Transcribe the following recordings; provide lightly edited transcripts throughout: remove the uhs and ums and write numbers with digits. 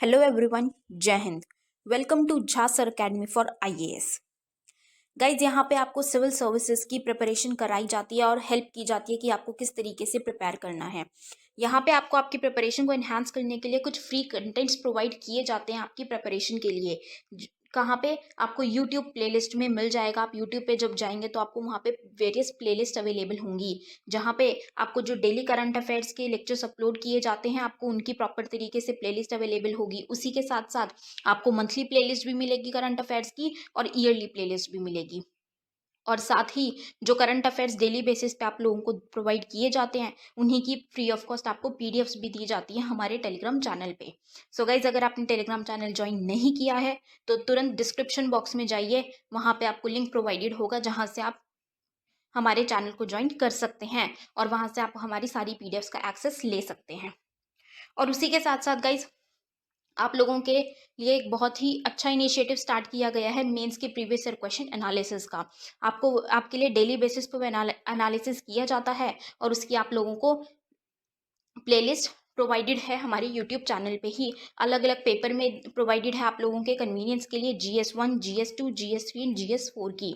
Hello everyone, जय हिंद। Welcome to Jha sir academy for IAS. Guys, यहाँ पे आपको सिविल सर्विसेज की प्रिपरेशन कराई जाती है और हेल्प की जाती है कि आपको किस तरीके से प्रिपेयर करना है। यहाँ पे आपको आपकी प्रिपरेशन को एनहांस करने के लिए कुछ फ्री कंटेंट्स प्रोवाइड किए जाते हैं आपकी प्रिपरेशन के लिए। कहाँ पे आपको यूट्यूब प्लेलिस्ट में मिल जाएगा। आप यूट्यूब पे जब जाएंगे तो आपको वहाँ पे वेरियस प्लेलिस्ट अवेलेबल होंगी, जहाँ पे आपको जो डेली करंट अफेयर्स के लेक्चर्स अपलोड किए जाते हैं आपको उनकी प्रॉपर तरीके से प्लेलिस्ट अवेलेबल होगी। उसी के साथ साथ आपको मंथली प्लेलिस्ट भी मिलेगी करंट अफेयर्स की और ईयरली प्लेलिस्ट भी मिलेगी। और साथ ही जो करंट अफेयर्स डेली बेसिस पे आप लोगों को प्रोवाइड किए जाते हैं उन्हीं की फ्री ऑफ कॉस्ट आपको पीडीएफ्स भी दी जाती है हमारे टेलीग्राम चैनल पे। सो गाइज, अगर आपने टेलीग्राम चैनल ज्वाइन नहीं किया है तो तुरंत डिस्क्रिप्शन बॉक्स में जाइए, वहाँ पे आपको लिंक प्रोवाइडेड होगा जहाँ से आप हमारे चैनल को ज्वाइन कर सकते हैं और वहाँ से आप हमारी सारी पीडीएफ्स का एक्सेस ले सकते हैं। और उसी के साथ साथ गाइज, आप लोगों के लिए एक बहुत ही अच्छा इनिशिएटिव स्टार्ट किया गया है मेंस के प्रीवियस ईयर क्वेश्चन एनालिसिस का। आपको आपके लिए डेली बेसिस पर एनालिसिस किया जाता है और उसकी आप लोगों को प्लेलिस्ट प्रोवाइडेड है हमारे यूट्यूब चैनल पे ही। अलग अलग पेपर में प्रोवाइडेड है आप लोगों के कन्वीनियंस के लिए, GS1, GS2, GS3 and GS4 की।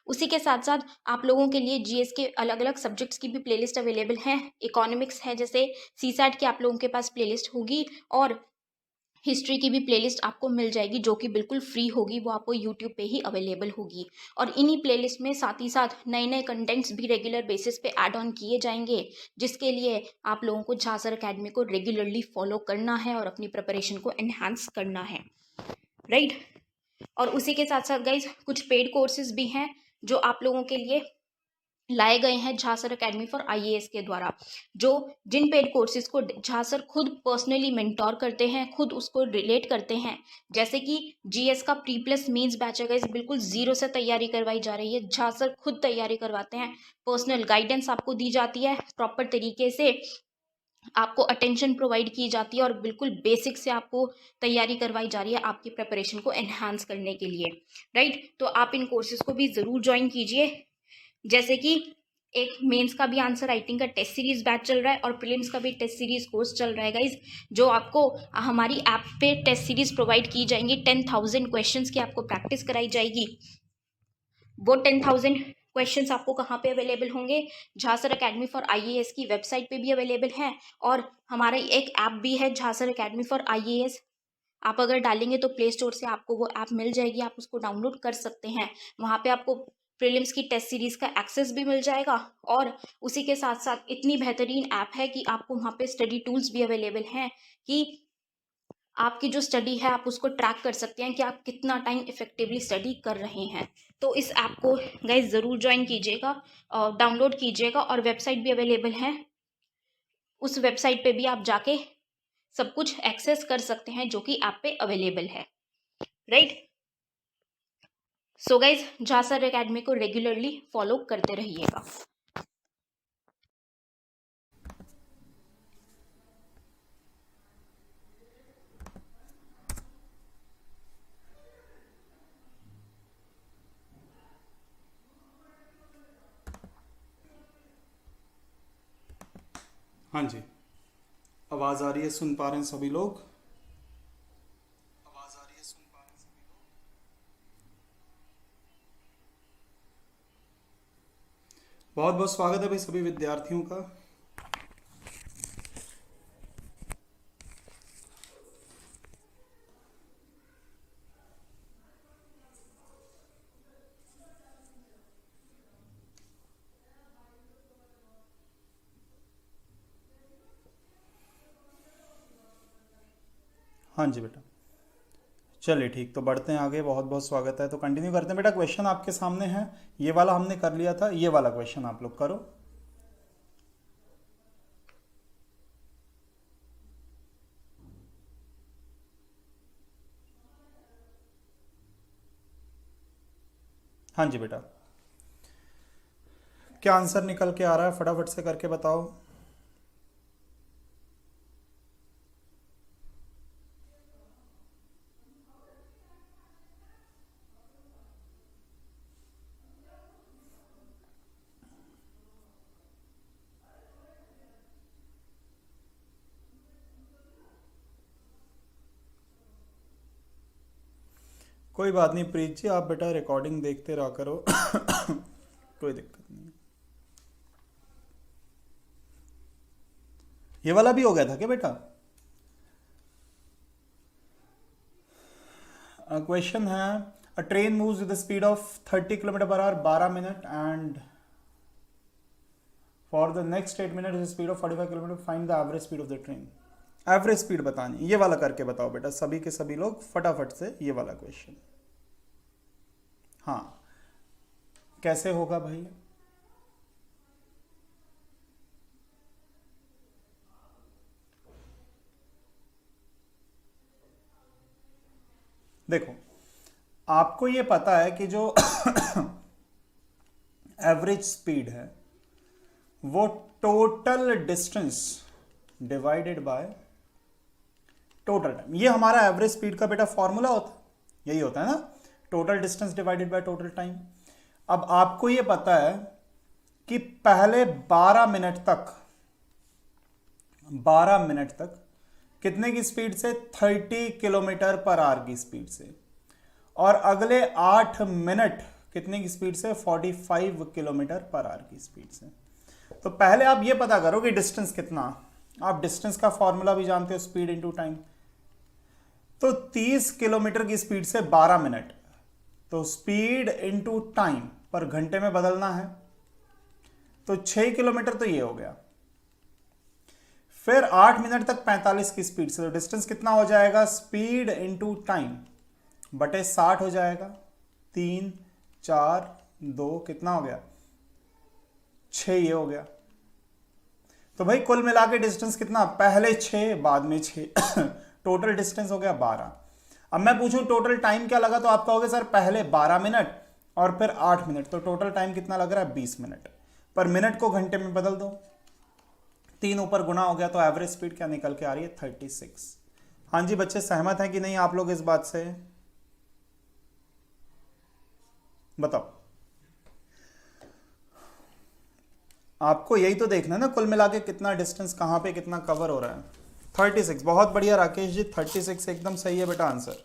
उसी के साथ साथ आप लोगों के लिए जीएस के अलग अलग सब्जेक्ट्स की भी प्लेलिस्ट अवेलेबल है। इकोनॉमिक्स है जैसे सीसैट की आप लोगों के पास प्लेलिस्ट होगी और हिस्ट्री की भी प्लेलिस्ट आपको मिल जाएगी जो कि बिल्कुल फ्री होगी, वो आपको यूट्यूब पे ही अवेलेबल होगी। और इन्हीं प्लेलिस्ट में साथ ही साथ नए नए कंटेंट्स भी रेगुलर बेसिस पे ऐड ऑन किए जाएंगे, जिसके लिए आप लोगों को झा सर अकेडमी को रेगुलरली फॉलो करना है और अपनी प्रिपरेशन को एनहांस करना है, राइट। और उसी के साथ साथ गाइज, कुछ पेड कोर्सेज भी हैं जो आप लोगों के लिए लाए गए हैं Jha sir academy for IAS के द्वारा, जो जिन पेड कोर्सेज को झा सर खुद पर्सनली मेंटोर करते हैं, खुद उसको रिलेट करते हैं। जैसे कि जीएस का प्री प्लस मेंस बैच है गाइस, बिल्कुल जीरो से तैयारी करवाई जा रही है। झा सर खुद तैयारी करवाते हैं, पर्सनल गाइडेंस आपको दी जाती है, प्रॉपर तरीके से आपको अटेंशन प्रोवाइड की जाती है और बिल्कुल बेसिक से आपको तैयारी करवाई जा रही है आपकी प्रिपरेशन को एनहांस करने के लिए, राइट। तो आप इन कोर्सेज को भी ज़रूर ज्वाइन कीजिए। जैसे कि एक मेंस का भी आंसर राइटिंग का टेस्ट सीरीज बैच चल रहा है और प्रीलिम्स का भी टेस्ट सीरीज कोर्स चल रहा है गाइज, जो आपको हमारी ऐप पे टेस्ट सीरीज प्रोवाइड की जाएंगी। 10,000 क्वेश्चंस की आपको प्रैक्टिस कराई जाएगी। वो 10,000 क्वेश्चंस आपको कहाँ पे अवेलेबल होंगे? Jha sir academy for IAS की वेबसाइट पे भी अवेलेबल है और हमारा एक ऐप भी है Jha sir academy for IAS. आप अगर डालेंगे तो प्ले स्टोर से आपको वो ऐप मिल जाएगी, आप उसको डाउनलोड कर सकते हैं। वहाँ पे आपको प्रीलिम्स की टेस्ट सीरीज का एक्सेस भी मिल जाएगा और उसी के साथ साथ इतनी बेहतरीन ऐप है कि आपको वहाँ पे स्टडी टूल्स भी अवेलेबल हैं कि आपकी जो स्टडी है आप उसको ट्रैक कर सकते हैं कि आप कितना टाइम इफेक्टिवली स्टडी कर रहे हैं। तो इस ऐप को गाइज ज़रूर ज्वाइन कीजिएगा, डाउनलोड कीजिएगा और वेबसाइट भी अवेलेबल है। उस वेबसाइट पे भी आप जाके सब कुछ एक्सेस कर सकते हैं जो कि ऐप पे अवेलेबल है, right. So guys, Jha sir academy को रेगुलरली फॉलो करते रहिएगा। हाँ जी, आवाज़ आ रही है? सुन पा रहे हैं सभी लोग? बहुत बहुत स्वागत है भाई सभी विद्यार्थियों का। हाँ जी बेटा, चलिए ठीक, तो बढ़ते हैं आगे। बहुत बहुत स्वागत है, तो कंटिन्यू करते हैं बेटा। क्वेश्चन आपके सामने है, ये वाला हमने कर लिया था, ये वाला क्वेश्चन आप लोग करो। हाँ जी बेटा, क्या आंसर निकल के आ रहा है? फटाफट से करके बताओ। कोई बात नहीं प्रीत जी, आप बेटा रिकॉर्डिंग देखते रहा करो। कोई दिक्कत नहीं। ये वाला भी हो गया था क्या बेटा? क्वेश्चन है, अ train moves with the speed of 30 kilometre per hour 12 minute and for the next 8 minute speed of 45 kilometre, find the average speed of the train. Average speed बतानी, ये वाला करके बताओ बेटा सभी के सभी लोग फटाफट से, ये वाला क्वेश्चन। हाँ, कैसे होगा भाई? देखो, आपको ये पता है कि जो एवरेज स्पीड है वो total distance divided by total time, ये हमारा एवरेज स्पीड का बेटा फॉर्मूला होता है, यही होता है ना, total distance divided by total time. अब आपको ये पता है कि पहले 12 मिनट तक कितने की स्पीड से? 30 किलोमीटर पर आवर की स्पीड से, और अगले 8 मिनट कितने की स्पीड से? 45 किलोमीटर पर आवर की स्पीड से। तो पहले आप ये पता करो कि डिस्टेंस कितना, आप डिस्टेंस का फॉर्मूला भी जानते हो, स्पीड इनटू टाइम। तो 30 किलोमीटर की स्पीड से 12 मिनट, तो स्पीड इनटू टाइम पर घंटे में बदलना है, तो 6 किलोमीटर तो ये हो गया। फिर 8 मिनट तक 45 की स्पीड से, तो डिस्टेंस कितना हो जाएगा? स्पीड इनटू टाइम बटे 60 हो जाएगा। 3 4 2 कितना हो गया? 6, ये हो गया। तो भाई कुल मिला के डिस्टेंस कितना? पहले 6 बाद में 6 टोटल डिस्टेंस हो गया 12। अब मैं पूछूं टोटल टाइम क्या लगा, तो आप कहोगे सर पहले 12 मिनट और फिर 8 मिनट, तो टोटल टाइम कितना लग रहा है? 20 मिनट। पर मिनट को घंटे में बदल दो, 3 ऊपर गुना हो गया, तो एवरेज स्पीड क्या निकल के आ रही है? 36। हाँ जी बच्चे, सहमत हैं कि नहीं आप लोग इस बात से? बताओ। आपको यही तो देखना है ना, कुल मिला के कितना डिस्टेंस कहां पे कितना कवर हो रहा है। 36, बहुत बढ़िया राकेश जी, 36 एकदम सही है बेटा आंसर।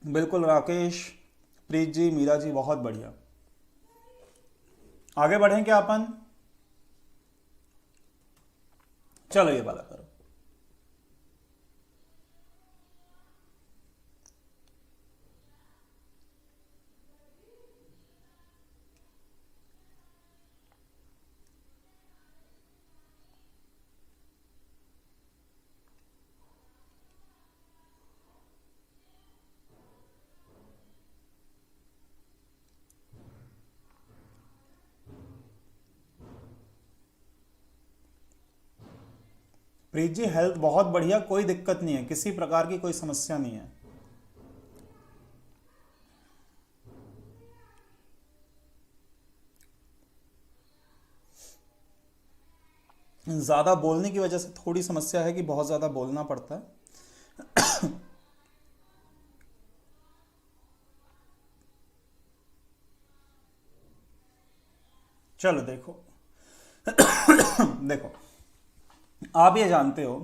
बिल्कुल राकेश, प्रीत जी, मीरा जी, बहुत बढ़िया। आगे बढ़ें क्या अपन? चलो ये वाला करो। प्रीत जी हेल्थ बहुत बढ़िया, कोई दिक्कत नहीं है, किसी प्रकार की कोई समस्या नहीं है। ज़्यादा बोलने की वजह से थोड़ी समस्या है कि बहुत ज़्यादा बोलना पड़ता है। चलो देखो, देखो आप ये जानते हो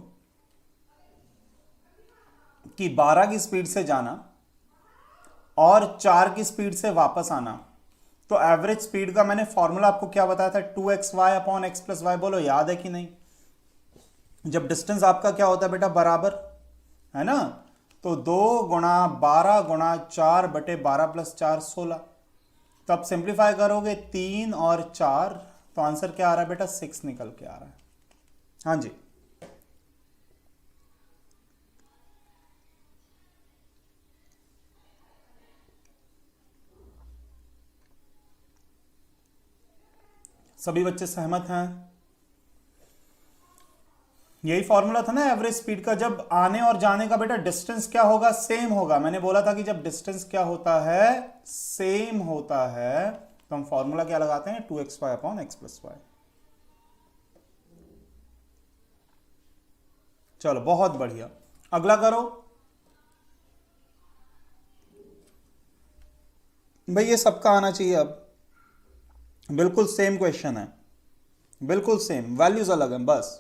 कि 12 की स्पीड से जाना और 4 की स्पीड से वापस आना, तो एवरेज स्पीड का मैंने फॉर्मूला आपको क्या बताया था? 2xy upon x plus Y. बोलो याद है कि नहीं? जब डिस्टेंस आपका क्या होता है बेटा? बराबर, है ना? तो 2 गुणा 12 गुणा 4 बटे 12 प्लस 4 16। तो आप सिंप्लीफाई करोगे 3 और 4, तो आंसर क्या आ रहा है बेटा? 6 निकल के आ रहा है। हाँ जी, सभी बच्चे सहमत हैं? यही फॉर्मूला था ना एवरेज स्पीड का, जब आने और जाने का बेटा डिस्टेंस क्या होगा? सेम होगा। मैंने बोला था कि जब डिस्टेंस क्या होता है? सेम होता है, तो हम फॉर्मूला क्या लगाते हैं? 2xy upon x plus Y. चलो बहुत बढ़िया, अगला करो। भाई ये सबका आना चाहिए अब। बिल्कुल सेम क्वेश्चन है, बिल्कुल सेम, वैल्यूज अलग हैं बस।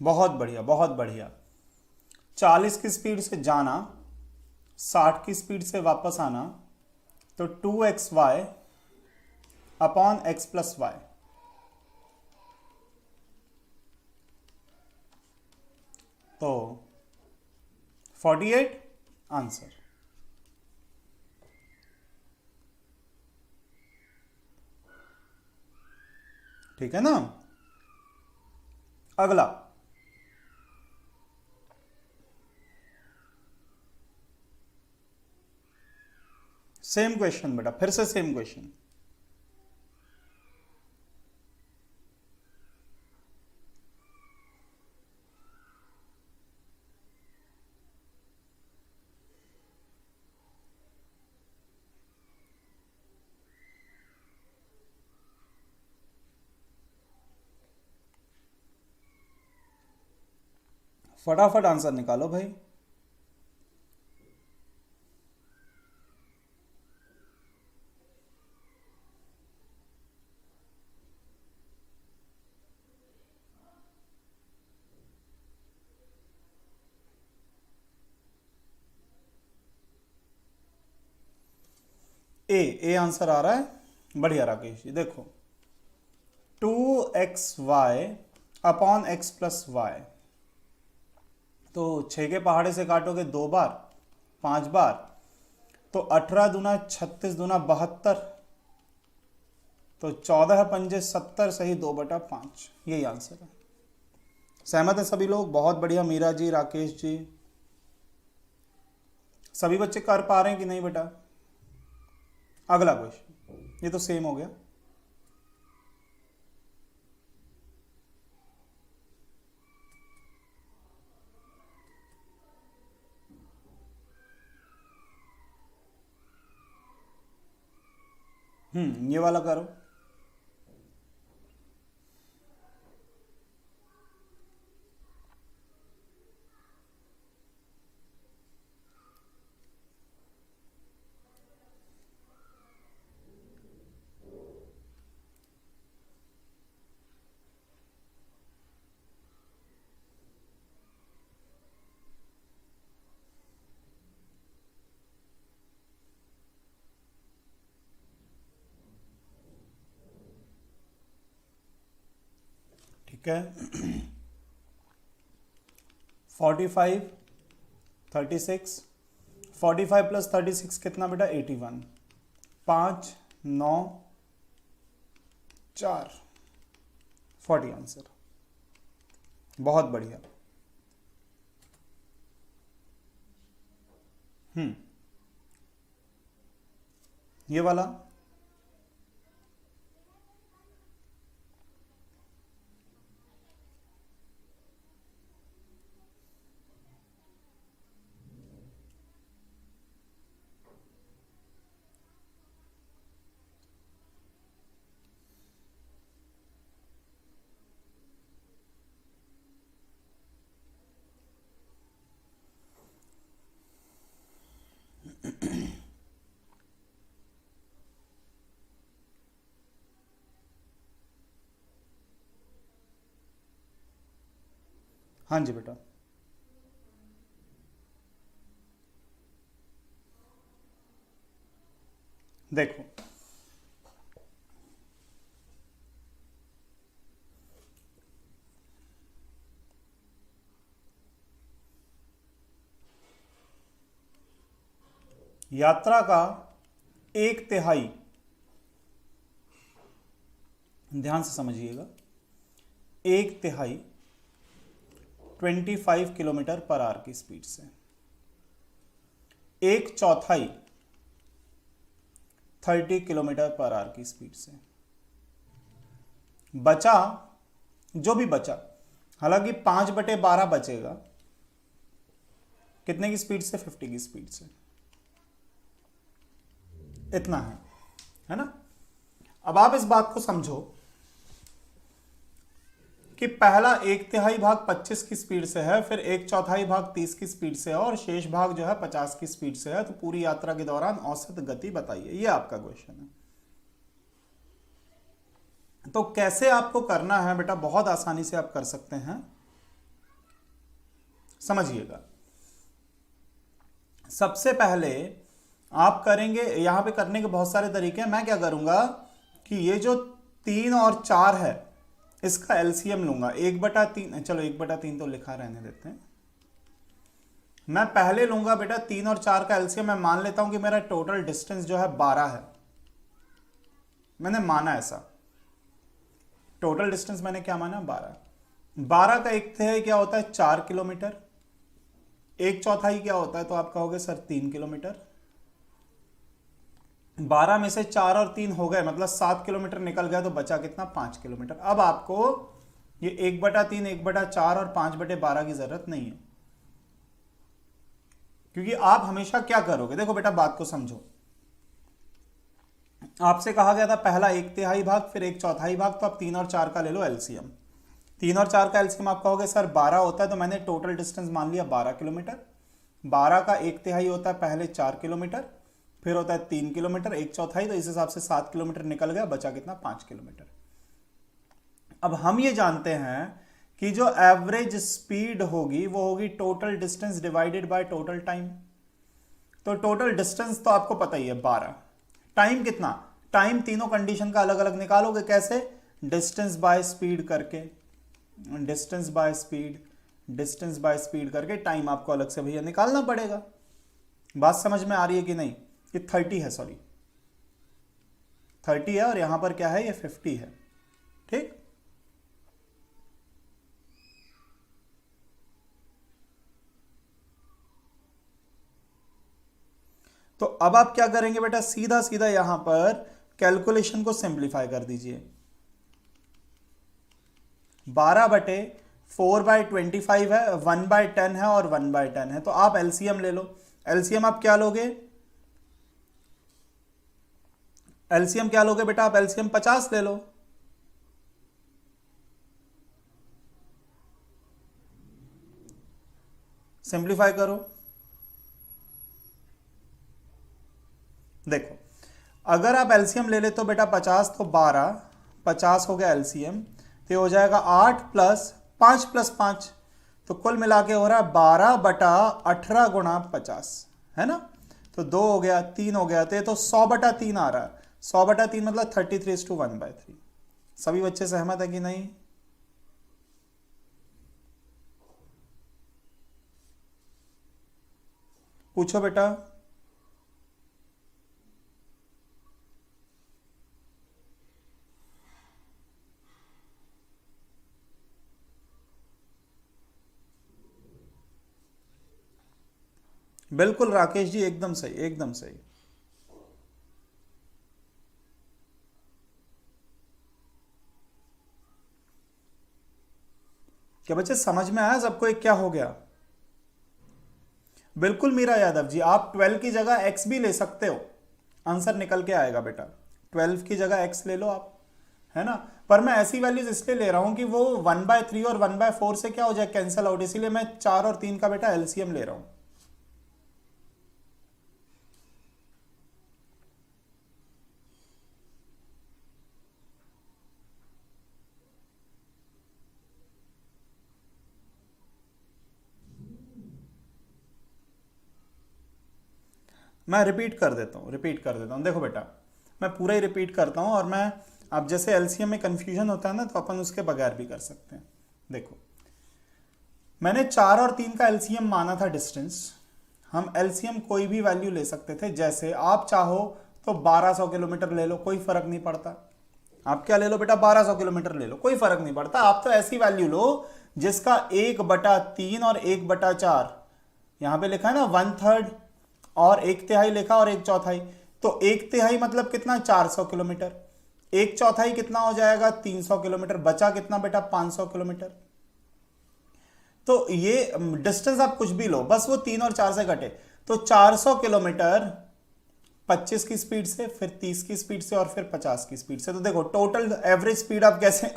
बहुत बढ़िया, बहुत बढ़िया। 40 की स्पीड से जाना, 60 की स्पीड से वापस आना, तो 2xy upon x plus Y, तो 48 आंसर। ठीक है ना। अगला, सेम क्वेश्चन बेटा, फिर से सेम क्वेश्चन। फटाफट आंसर निकालो भाई। ए आंसर आ रहा है। बढ़िया राकेश जी, देखो 2xy upon x plus Y, तो 6 के पहाड़े से काटोगे 2 बार, 5 बार, तो 18 दूना 36 दूना 72, तो 14 पंजे 70, सही 2/5, यही आंसर है। सहमत है सभी लोग? बहुत बढ़िया। मीरा जी, राकेश जी, सभी बच्चे कर पा रहे हैं कि नहीं बेटा? अगला क्वेश्चन, ये तो सेम हो गया। ये वाला करो। ठीक है। 45, 36, 45 प्लस 36 कितना बेटा? 81, 5, 9, 4, 40 आंसर। बहुत बढ़िया। ये वाला, हाँ जी बेटा। देखो यात्रा का 1/3, ध्यान से समझिएगा, 1/3 25 किलोमीटर पर आवर की स्पीड से, 1/4 30 किलोमीटर पर आवर की स्पीड से, बचा जो भी बचा, हालांकि 5/12 बचेगा, कितने की स्पीड से? 50 की स्पीड से। इतना है ना। अब आप इस बात को समझो कि पहला 1/3 भाग 25 की स्पीड से है, फिर 1/4 भाग 30 की स्पीड से है, और शेष भाग जो है 50 की स्पीड से है। तो पूरी यात्रा के दौरान औसत गति बताइए, ये आपका क्वेश्चन है। तो कैसे आपको करना है बेटा, बहुत आसानी से आप कर सकते हैं, समझिएगा। सबसे पहले आप करेंगे, यहां पे करने के बहुत सारे तरीके हैं। मैं क्या करूंगा कि ये जो 3 और 4 है इसका एलसीएम लूंगा, 1/3। चलो 1/3 तो लिखा रहने देते हैं। मैं पहले लूंगा बेटा 3 और 4 का एलसीएम। मैं मान लेता हूं कि मेरा टोटल डिस्टेंस जो है 12 है। मैंने माना ऐसा, टोटल डिस्टेंस मैंने क्या माना? 12 का 1/3 क्या होता है? 4 किलोमीटर। 1/4 क्या होता है? तो आप कहोगे सर 3 किलोमीटर। 12 में से 4 और 3 हो गए, मतलब 7 किलोमीटर निकल गया, तो बचा कितना? 5 किलोमीटर। अब आपको ये 1/3, 1/4 और 5/12 की जरूरत नहीं है, क्योंकि आप हमेशा क्या करोगे, देखो बेटा बात को समझो। आपसे कहा गया था पहला 1/3 भाग, फिर 1/4 भाग, तो आप 3 और 4 का ले लो एलसीएम। 3 और 4 का एलसीएम आप कहोगे सर 12 होता है, तो मैंने टोटल डिस्टेंस मान लिया 12 किलोमीटर। 12 का 1/3 होता है पहले 4 किलोमीटर, फिर होता है 3 किलोमीटर, 1/4, तो इस हिसाब से 7 किलोमीटर निकल गया, बचा कितना? 5 किलोमीटर। अब हम ये जानते हैं कि जो एवरेज स्पीड होगी वो होगी total distance divided by total time. तो टोटल डिस्टेंस तो आपको पता ही है 12, टाइम कितना? टाइम तीनों कंडीशन का अलग अलग निकालोगे, कैसे? डिस्टेंस बाय स्पीड करके, distance by speed, distance by speed करके टाइम आपको अलग से भैया निकालना पड़ेगा। बात समझ में आ रही है कि नहीं? ये 30 है, सॉरी 30 है, और यहां पर क्या है? ये 50 है, ठीक। तो अब आप क्या करेंगे बेटा? सीधा सीधा यहां पर कैलकुलेशन को सिंप्लीफाई कर दीजिए। 12/4/25 है, 1/10 है और 1/10 है, तो आप एलसीएम ले लो। एलसीएम आप क्या लोगे? एलसीएम क्या लोगे बेटा? आप एलसीएम 50 ले लो। सिंप्लीफाई करो, देखो अगर आप एलसीएम ले ले तो बेटा 50, तो 12, 50 हो गया एलसीएम, तो हो जाएगा 8 + 5 + 5, तो कुल मिला के हो रहा है 12/18 गुणा 50, है ना। तो 2 हो गया, 3 हो गया, तो ये तो 100/3 आ रहा है। 100/3 मतलब 33:1/3। सभी बच्चे सहमत है कि नहीं? पूछो बेटा। बिल्कुल राकेश जी, एकदम सही, एकदम सही। क्या बच्चे समझ में आया सबको एक क्या हो गया? बिल्कुल मीरा यादव जी, आप 12 की जगह x भी ले सकते हो, आंसर निकल के आएगा बेटा। 12 की जगह x ले लो आप, है ना। पर मैं ऐसी वैल्यूज इसलिए ले रहा हूं कि वो 1/3 और 1/4 से क्या हो जाए? कैंसिल आउट, इसीलिए मैं 4 और 3 का बेटा एलसीएम ले रहा हूं। मैं रिपीट कर देता हूँ, देखो बेटा मैं पूरा ही रिपीट करता हूँ, और मैं अब जैसे एलसीएम में कंफ्यूजन होता है ना, तो अपन उसके बगैर भी कर सकते हैं। देखो मैंने 4 और 3 का एलसीएम माना था डिस्टेंस। हम एलसीएम कोई भी वैल्यू ले सकते थे, जैसे आप चाहो तो 1200 किलोमीटर ले लो, कोई फर्क नहीं पड़ता। आप क्या ले लो बेटा? 1200 किलोमीटर ले लो, कोई फर्क नहीं पड़ता। आप तो ऐसी वैल्यू लो जिसका 1/3 और 1/4 यहां पे लिखा है ना, 1/3 और 1/3 लिखा और 1/4, तो 1/3 मतलब कितना? 400 किलोमीटर। एक चौथाई कितना हो जाएगा 300 किलोमीटर, बचा कितना बेटा 500 किलोमीटर। तो ये डिस्टेंस आप कुछ भी लो, बस वो 3 और 4 से घटे। तो 400 किलोमीटर 25 की स्पीड से, फिर 30 की स्पीड से और फिर 50 की स्पीड से। तो देखो टोटल एवरेज स्पीड आप कैसे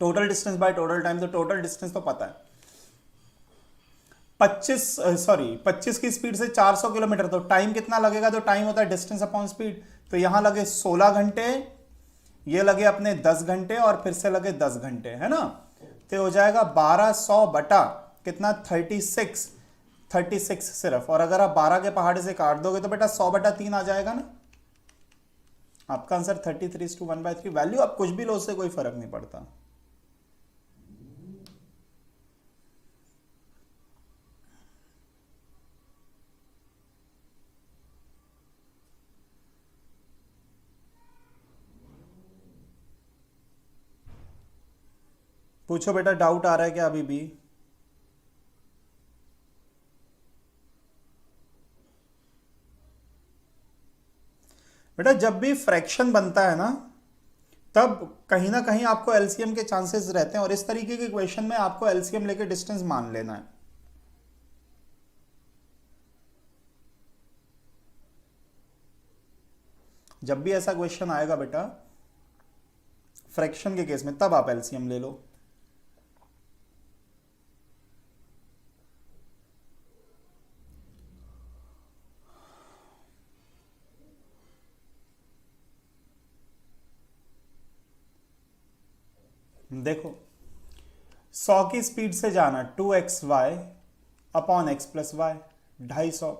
total distance by total time, तो टोटल डिस्टेंस तो पता है 25 की स्पीड से 400 किलोमीटर, तो टाइम कितना लगेगा, तो टाइम होता है डिस्टेंस अपॉन स्पीड। तो यहां लगे 16 घंटे, ये लगे अपने 10 घंटे और फिर से लगे 10 घंटे, है ना। तो हो जाएगा 1200 बटा कितना 36 सिर्फ। और अगर आप 12 के पहाड़े से काट दोगे तो बेटा 100 बटा 3 आ जाएगा ना। आपका आंसर 33:1/3। वैल्यू आप कुछ भी लो, उससे कोई फर्क नहीं पड़ता। पूछो बेटा, डाउट आ रहा है क्या अभी भी? बेटा जब भी फ्रैक्शन बनता है ना, तब कहीं ना कहीं आपको एलसीएम के चांसेस रहते हैं, और इस तरीके के क्वेश्चन में आपको एलसीएम लेके डिस्टेंस मान लेना है। जब भी ऐसा क्वेश्चन आएगा बेटा फ्रैक्शन के केस में, तब आप एलसीएम ले लो। देखो 100 की स्पीड से जाना 2xy upon x plus Y, 250,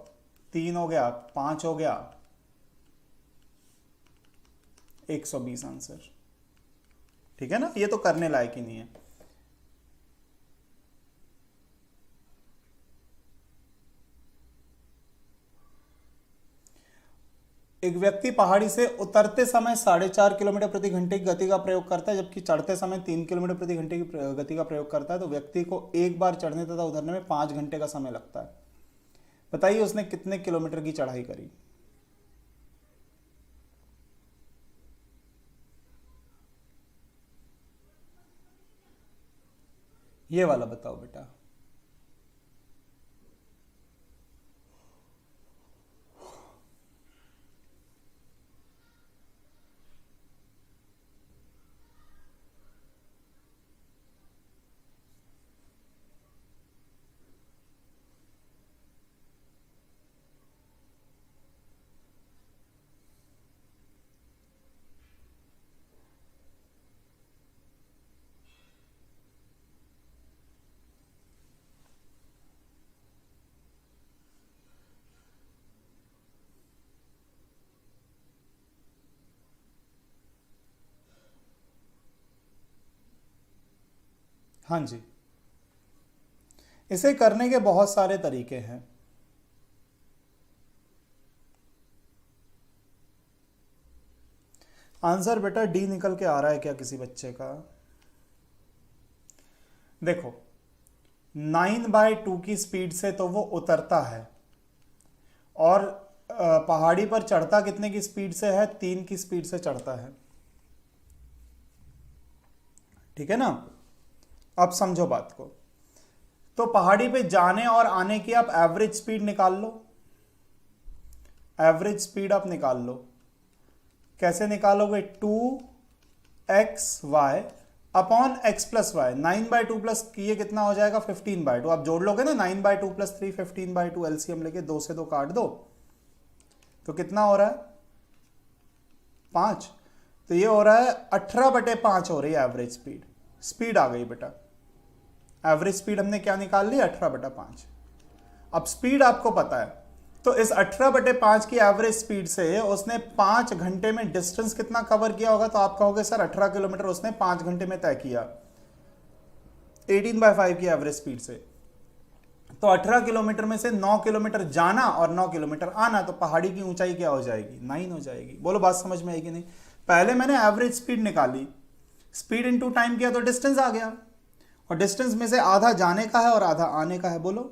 3 हो गया, 5 हो गया, 120 आंसर। ठीक है ना, ये तो करने लायक ही नहीं है। एक व्यक्ति पहाड़ी से उतरते समय 4.5 किलोमीटर प्रति घंटे की गति का प्रयोग करता है, जबकि चढ़ते समय 3 किलोमीटर प्रति घंटे की गति का प्रयोग करता है। तो व्यक्ति को एक बार चढ़ने तथा उतरने में 5 घंटे का समय लगता है। बताइए उसने कितने किलोमीटर की चढ़ाई करी? ये वाला बताओ बेटा। हाँ जी, इसे करने के बहुत सारे तरीके हैं। आंसर बेटा डी निकल के आ रहा है क्या किसी बच्चे का? देखो 9/2 की स्पीड से तो वो उतरता है, और पहाड़ी पर चढ़ता कितने की स्पीड से है? 3 की स्पीड से चढ़ता है। ठीक है ना, अब समझो बात को। तो पहाड़ी पे जाने और आने की आप एवरेज स्पीड निकाल लो। एवरेज स्पीड आप निकाल लो। कैसे निकालोगे? 2xy upon x plus y. 9/2 plus ये कितना हो जाएगा? 15/2। आप जोड़ लोगे ना, 9/2 प्लस 3 15/2, एलसीएम लेके 2 से 2 काट दो, तो कितना हो रहा है? 5। तो ये हो रहा है 18/5 हो रही है एवरेज स्पीड। स्पीड आ गई बेटा। एवरेज स्पीड हमने क्या निकाल ली? 18/5। अब स्पीड आपको पता है, तो इस 18/5 की एवरेज स्पीड से उसने 5 घंटे में डिस्टेंस कितना कवर किया होगा? तो आप कहोगे सर 18 किलोमीटर उसने 5 घंटे में तय किया 18/5 की एवरेज स्पीड से। तो 18 किलोमीटर में से 9 किलोमीटर जाना और 9 किलोमीटर आना, तो पहाड़ी की ऊंचाई क्या हो जाएगी? 9 हो जाएगी। बोलो बात समझ में आएगी नहीं? पहले मैंने एवरेज स्पीड निकाली, स्पीड इनटू टाइम किया तो डिस्टेंस आ गया, और डिस्टेंस में से आधा जाने का है और आधा आने का है। बोलो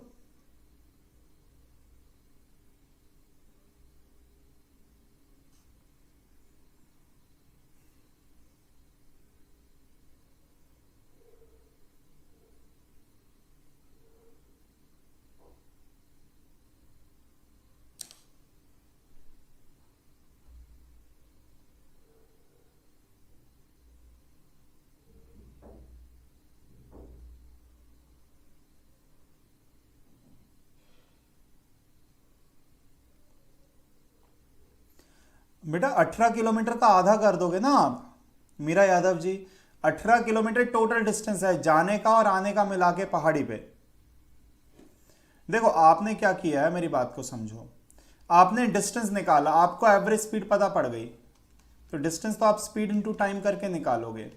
बेटा 18 किलोमीटर का आधा कर दोगे ना आप, Meera Yadav ji. 18 kilometre total distance है जाने का और आने का मिला के पहाड़ी पे। देखो आपने क्या किया है, मेरी बात को समझो। आपने डिस्टेंस निकाला, आपको एवरेज स्पीड पता पड़ गई, तो डिस्टेंस तो आप स्पीड इंटू टाइम करके निकालोगे।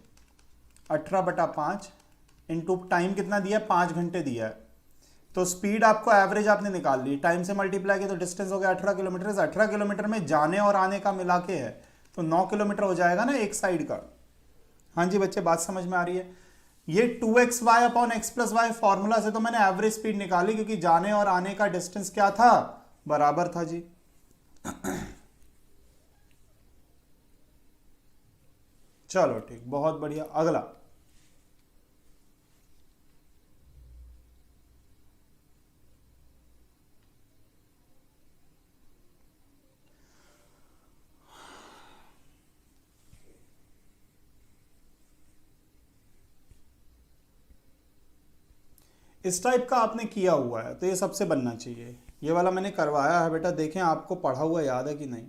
18/5 इंटू टाइम कितना दिया है, 5 घंटे दिया है, तो स्पीड आपको एवरेज आपने निकाल ली, टाइम से मल्टीप्लाई किया तो डिस्टेंस हो गया 18 किलोमीटर। 18 किलोमीटर में जाने और आने का मिला के है, तो 9 किलोमीटर हो जाएगा ना एक साइड का। हाँ जी बच्चे, बात समझ में आ रही है। ये 2xy upon x plus y formula से तो मैंने एवरेज स्पीड निकाली, क्योंकि जाने और आने का डिस्टेंस क्या था, बराबर था जी। चलो ठीक, बहुत बढ़िया। अगला, इस टाइप का आपने किया हुआ है तो ये सबसे बनना चाहिए। ये वाला मैंने करवाया है बेटा, देखें आपको पढ़ा हुआ याद है कि नहीं।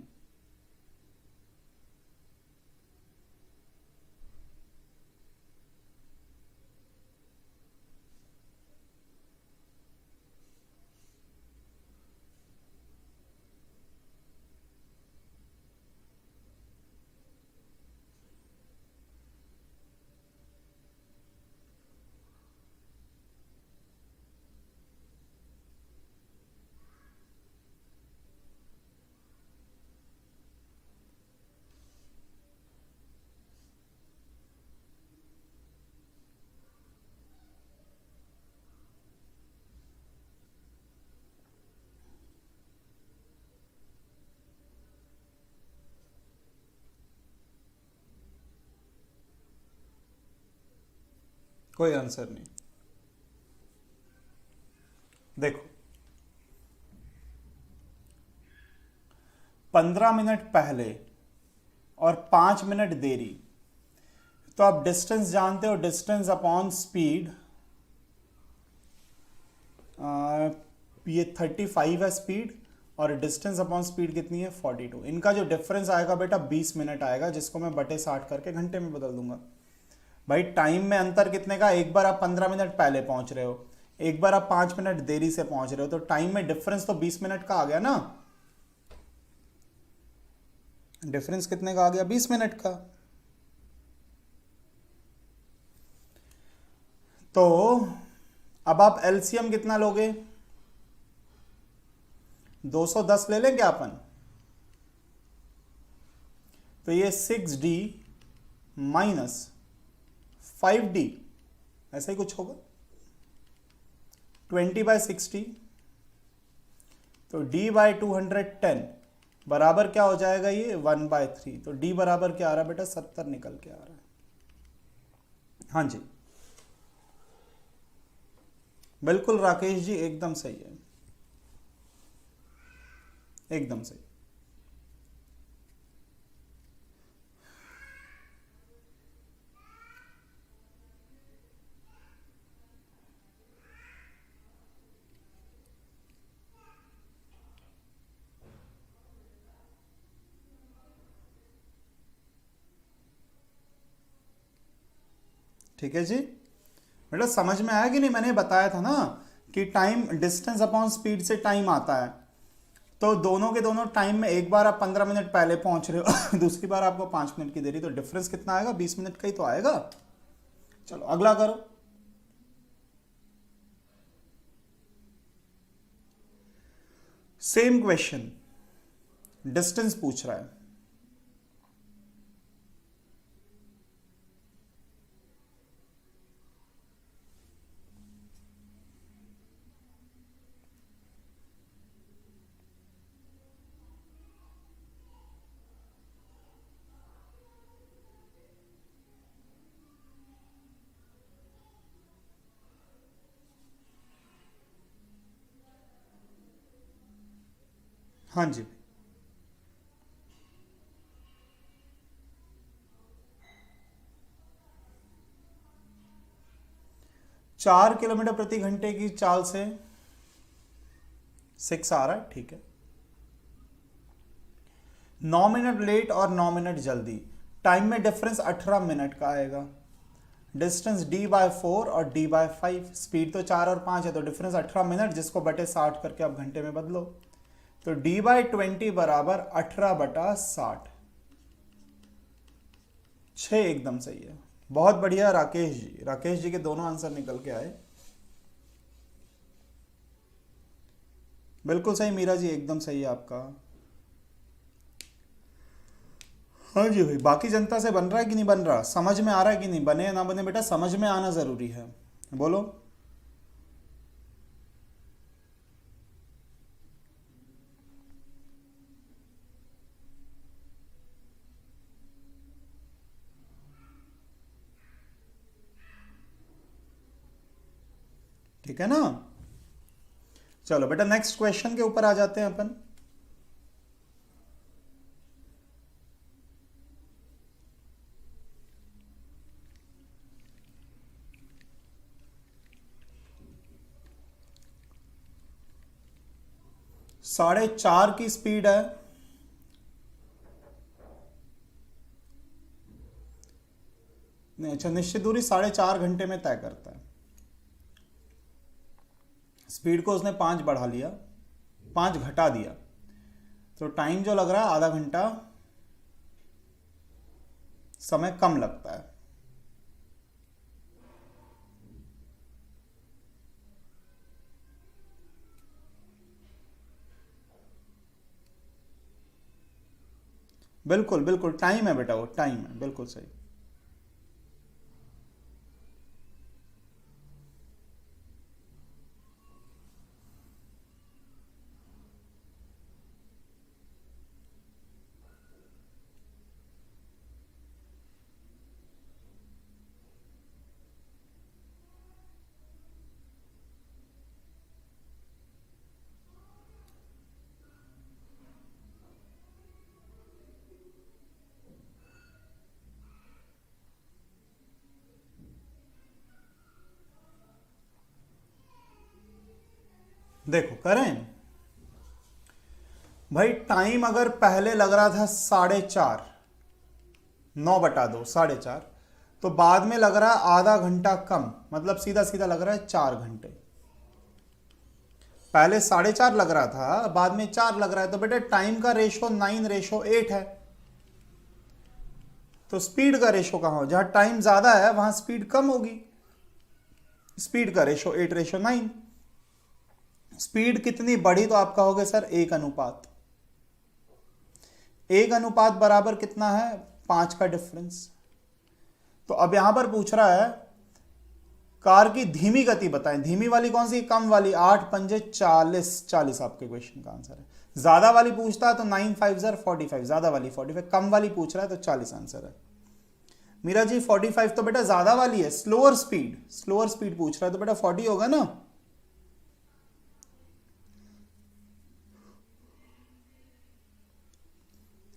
कोई आंसर नहीं। देखो 15 मिनट पहले और 5 मिनट देरी, तो आप डिस्टेंस जानते हो, डिस्टेंस अपॉन स्पीड, ये 35 है स्पीड, और डिस्टेंस अपॉन स्पीड कितनी है 42। इनका जो डिफरेंस आएगा बेटा 20 मिनट आएगा, जिसको मैं बटे 60 करके घंटे में बदल दूंगा। भाई टाइम में अंतर कितने का, एक बार आप 15 मिनट पहले पहुंच रहे हो, एक बार आप 5 मिनट देरी से पहुंच रहे हो, तो टाइम में डिफरेंस तो 20 मिनट का आ गया ना। डिफरेंस कितने का आ गया, 20 मिनट का। तो अब आप एलसीएम कितना लोगे, 210 ले लें क्या अपन, तो ये 6D माइनस 5D, ऐसा ही कुछ होगा, 20/60, तो D/210 बराबर क्या हो जाएगा, ये 1/3। तो D बराबर क्या आ रहा है बेटा, 70 निकल के आ रहा है। हाँ जी बिल्कुल राकेश जी, एकदम सही है, एकदम सही। ठीक है जी बेटा, समझ में आया कि नहीं, मैंने बताया था ना कि टाइम डिस्टेंस अपॉन स्पीड से टाइम आता है, तो दोनों के दोनों टाइम में एक बार आप 15 मिनट पहले पहुंच रहे हो दूसरी बार आपको 5 मिनट की देरी, तो डिफरेंस कितना आएगा, 20 मिनट का ही तो आएगा। चलो अगला करो। सेम क्वेश्चन, डिस्टेंस पूछ रहा है। हाँ जी, 4 किलोमीटर प्रति घंटे की चाल से 6 आ रहा है, ठीक है। 9 मिनट लेट और 9 मिनट जल्दी, टाइम में डिफरेंस 18 मिनट का आएगा। डिस्टेंस d/4 और d/5, स्पीड तो 4 और 5 है तो डिफरेंस 18 मिनट, जिसको बटे 60 करके आप घंटे में बदलो, तो d/20 बराबर 18/60। 6 एकदम सही है। बहुत बढ़िया राकेश जी, राकेश जी के दोनों आंसर निकल के आए। बिल्कुल सही मीरा जी, एकदम सही है आपका। हाँ जी भाई, बाकी जनता से बन रहा है कि नहीं बन रहा, समझ में आ रहा है कि नहीं, बने या ना बने बेटा समझ में आना जरूरी है, बोलो। ठीक है ना। चलो बेटा नेक्स्ट क्वेश्चन के ऊपर आ जाते हैं अपन। साढ़े चार की स्पीड है, नहीं अच्छा, निश्चित दूरी 4.5 घंटे में तय करता है। स्पीड को उसने 5 बढ़ा लिया, 5 घटा दिया, तो टाइम जो लग रहा है आधा घंटा समय कम लगता है। बिल्कुल बिल्कुल टाइम है बेटा, वो टाइम है, बिल्कुल सही। देखो करें भाई, टाइम अगर पहले लग रहा था 4:30, 9/2 4:30, तो बाद में लग रहा है आधा घंटा कम, मतलब सीधा सीधा लग रहा है 4 घंटे। पहले 4:30 लग रहा था, बाद में 4 लग रहा है, तो बेटा टाइम का रेशो 9:8 है। तो स्पीड का रेशो कहां हो, जहां टाइम ज्यादा है वहां स्पीड कम होगी। स्पीड का रेशो 8:9। स्पीड कितनी बढ़ी तो आप कहोगे सर 1 अनुपात। 1 अनुपात बराबर कितना है, 5 का डिफरेंस। तो अब यहां पर पूछ रहा है कार की धीमी गति बताएं। धीमी वाली कौन सी, कम वाली, 8×5 = 40 आपके क्वेश्चन का आंसर है। ज्यादा वाली पूछता है तो 9×5 = 45, ज्यादा वाली 45, कम वाली पूछ रहा है तो 40 आंसर है। मीरा जी 45 तो बेटा ज्यादा वाली है, स्लोअर स्पीड पूछ रहा है, तो बेटा 40 होगा ना।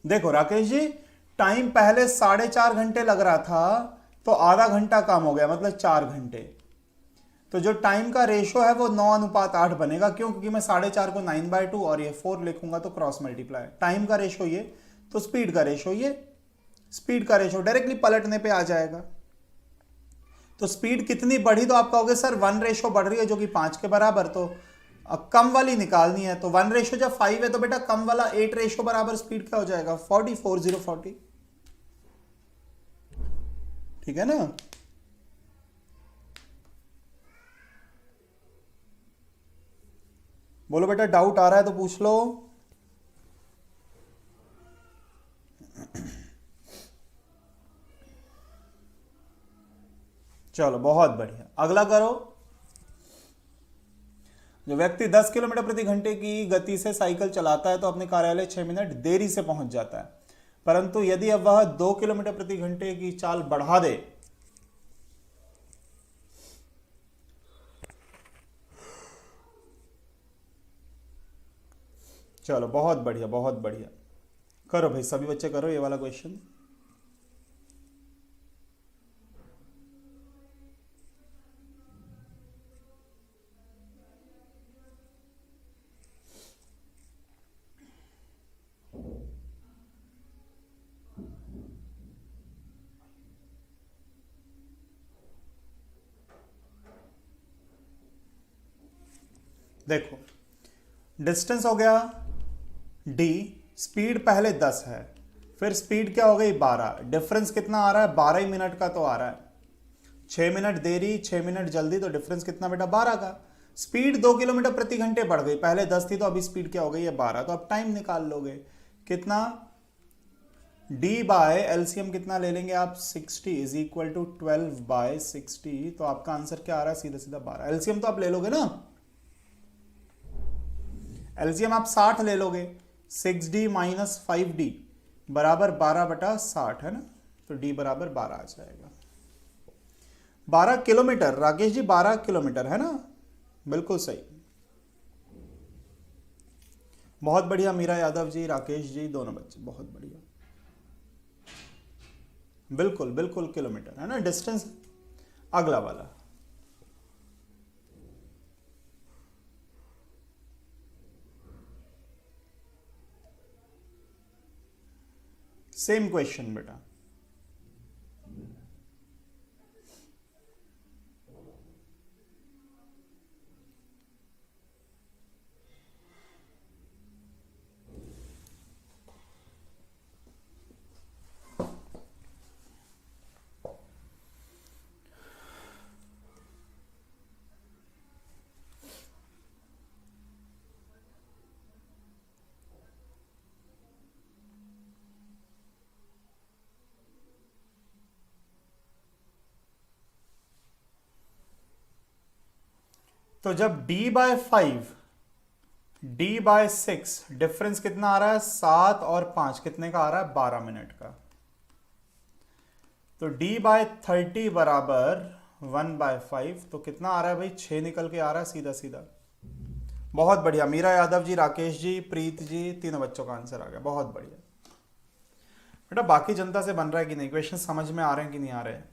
देखो राकेश जी, टाइम पहले 4.5 घंटे लग रहा था, तो आधा घंटा कम हो गया, मतलब 4 घंटे। तो जो टाइम का रेशो है वो 9:8 बनेगा। क्यों, क्योंकि मैं 4.5 को 9/2 और ये 4 लिखूंगा तो क्रॉस मल्टीप्लाई। टाइम का रेशो ये, तो स्पीड का रेशो ये। स्पीड का रेशो डायरेक्टली पलटने पे आ जाएगा। तो स्पीड कितनी बढ़ी तो आप कहोगे सर 1 रेशो बढ़ रही है जो कि 5 के बराबर। तो अब कम वाली निकालनी है, तो 1 रेशो जब 5 है तो बेटा कम वाला 8 रेशो बराबर स्पीड क्या हो जाएगा, 40, 40। ठीक है ना। बोलो बेटा डाउट आ रहा है तो पूछ लो। चलो बहुत बढ़िया, अगला करो। जो व्यक्ति 10 किलोमीटर प्रति घंटे की गति से साइकिल चलाता है तो अपने कार्यालय 6 मिनट देरी से पहुंच जाता है, परंतु यदि अब वह 2 किलोमीटर प्रति घंटे की चाल बढ़ा दे, चलो बहुत बढ़िया बहुत बढ़िया, करो भाई सभी बच्चे करो ये वाला क्वेश्चन। देखो डिस्टेंस हो गया d, स्पीड पहले 10 है, फिर स्पीड क्या हो गई 12, डिफरेंस कितना आ रहा है 12 ही मिनट का तो आ रहा है, 6 मिनट देरी 6 मिनट जल्दी, तो डिफरेंस कितना बेटा 12 का। स्पीड 2 किलोमीटर प्रति घंटे बढ़ गई, पहले 10 थी तो अभी स्पीड क्या हो गई है 12, तो अब टाइम निकाल लोगे कितना, d बाय एलसीएम कितना ले लेंगे आप 60 इज इक्वल टू 12 बाय 60, तो आपका आंसर क्या आ रहा है सीधा सीधा 12। एलसीएम तो आप ले लोगे ना, एलसीएम आप 60 ले लोगे, 6d माइनस 5d बराबर 12/60 है ना, तो d बराबर 12 आ जाएगा। 12 किलोमीटर राकेश जी, 12 किलोमीटर है ना, बिल्कुल सही, बहुत बढ़िया मीरा यादव जी, राकेश जी, दोनों बच्चे बहुत बढ़िया, बिल्कुल बिल्कुल किलोमीटर है ना डिस्टेंस। अगला वाला सेम क्वेश्चन बेटा, तो जब d by 5 d by 6 difference कितना आ रहा है 7 और 5 कितने का आ रहा है 12 मिनट का, तो d बाय 30 बराबर 1 बाय 5, तो कितना आ रहा है भाई 6 निकल के आ रहा है सीधा सीधा। बहुत बढ़िया मीरा यादव जी, राकेश जी, प्रीत जी, तीनों बच्चों का आंसर आ गया, बहुत बढ़िया बेटा। बाकी जनता से बन रहा है कि नहीं, क्वेश्चन समझ में आ रहे हैं कि नहीं आ रहे हैं?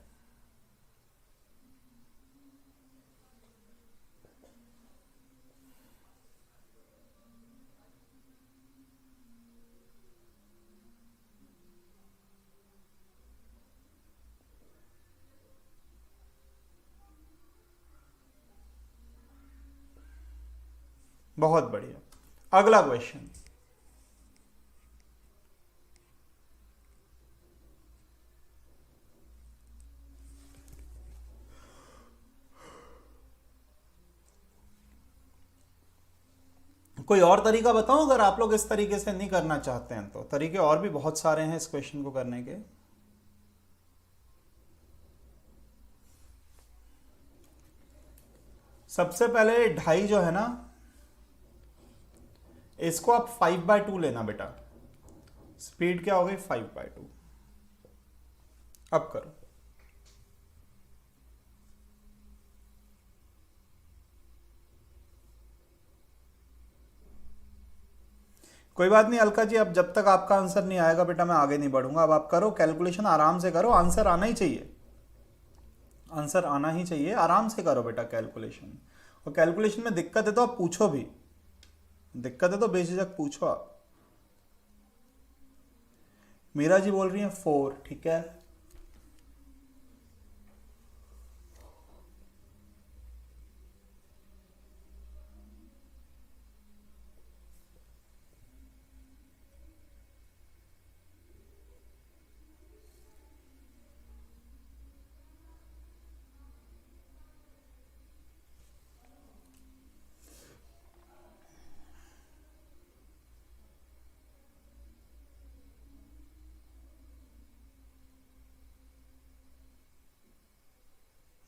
बहुत बढ़िया। अगला क्वेश्चन, कोई और तरीका बताओ अगर आप लोग इस तरीके से नहीं करना चाहते हैं तो, तरीके और भी बहुत सारे हैं इस क्वेश्चन को करने के। सबसे पहले 2.5 जो है ना, इसको आप 5/2 लेना बेटा, स्पीड क्या हो गई 5/2। अब करो, कोई बात नहीं अलका जी, अब जब तक आपका आंसर नहीं आएगा बेटा मैं आगे नहीं बढ़ूंगा। अब आप करो कैलकुलेशन, आराम से करो, आंसर आना ही चाहिए, आंसर आना ही चाहिए, आराम से करो बेटा कैलकुलेशन। और कैलकुलेशन में दिक्कत है तो आप पूछो भी, दिक्कत है तो बेझिझक पूछो आप। मीरा जी बोल रही हैं 4, ठीक है।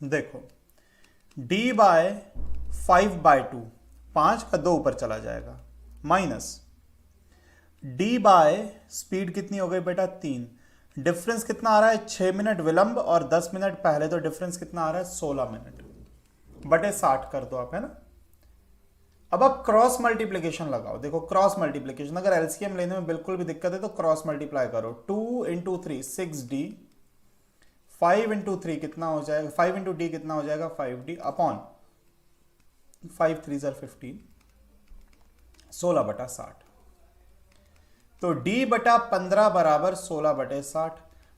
देखो d बाय 5/2, 5 का 2 ऊपर चला जाएगा, माइनस d बाय स्पीड कितनी हो गई बेटा 3, डिफरेंस कितना आ रहा है 6 मिनट विलंब और 10 मिनट पहले, तो डिफरेंस कितना आ रहा है 16 मिनट बटे 60 कर दो आप, है ना। अब आप क्रॉस मल्टीप्लीकेशन लगाओ, देखो क्रॉस मल्टीप्लीकेशन, अगर एलसीएम लेने में बिल्कुल भी दिक्कत है तो क्रॉस मल्टीप्लाई करो, 2 इंटू 3 6d, 5 इंटू 3 कितना हो जाएगा, 5 इंटू डी कितना हो जाएगा 5d अपॉन 5 3 15, 16/60, तो d बटा 15 बराबर 16/60।